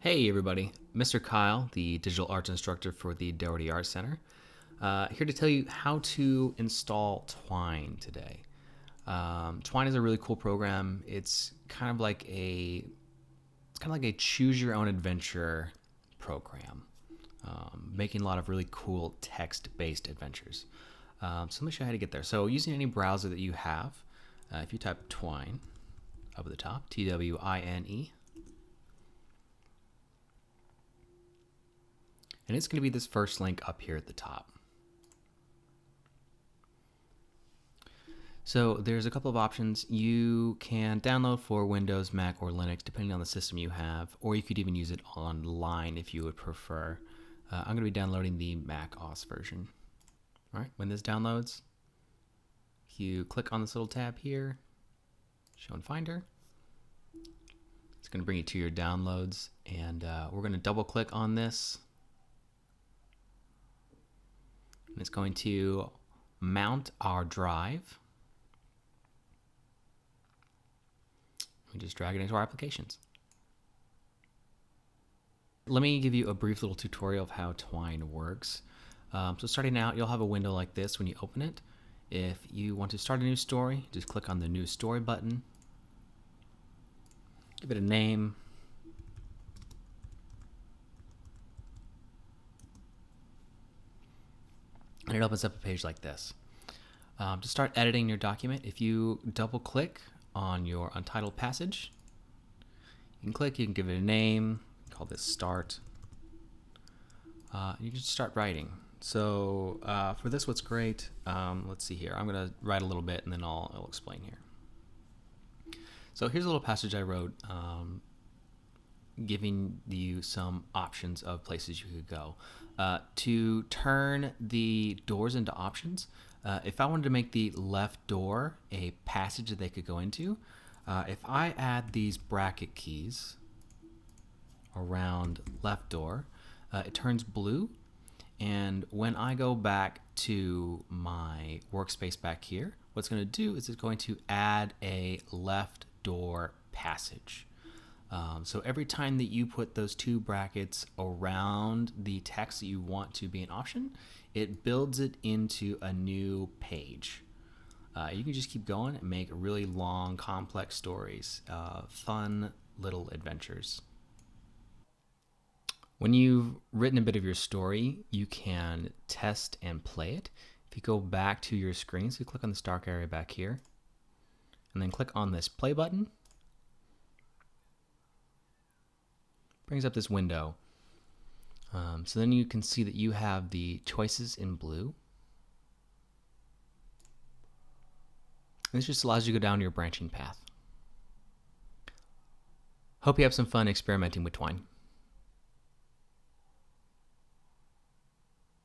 Hey everybody, Mr. Kyle, the digital arts instructor for the Doherty Art Center, here to tell you how to install Twine today. Twine is a really cool program. It's kind of like a choose your own adventure program, making a lot of really cool text-based adventures. So let me show you how to get there. So using any browser that you have, if you type Twine up at the top, Twine. And it's going to be this first link up here at the top. So there's a couple of options. You can download for Windows, Mac, or Linux, depending on the system you have, or you could even use it online if you would prefer. I'm going to be downloading the Mac OS version. All right, when this downloads, you click on this little tab here, Show in Finder. It's going to bring you to your downloads, and we're going to double click on this. And it's going to mount our drive. We just drag it into our applications. Let me give you a brief little tutorial of how Twine works. So starting out, you'll have a window like this when you open it. If you want to start a new story, just click on the New Story button. Give it a name. And it opens up a page like this. To start editing your document, if you double click on your untitled passage, you can give it a name, call this Start. You can just start writing. So for this, what's great, let's see here. I'm going to write a little bit and then I'll explain here. So here's a little passage I wrote, giving you some options of places you could go. To turn the doors into options, if I wanted to make the left door a passage that they could go into, if I add these bracket keys around left door, it turns blue. And when I go back to my workspace back here, what's going to do is it's going to add a left door passage. So every time that you put those two brackets around the text that you want to be an option, it builds it into a new page. You can just keep going and make really long, complex stories, fun little adventures. When you've written a bit of your story, you can test and play it. If you go back to your screen, so you click on this dark area back here, and then click on this play button, brings up this window. So then you can see that you have the choices in blue. And this just allows you to go down your branching path. Hope you have some fun experimenting with Twine.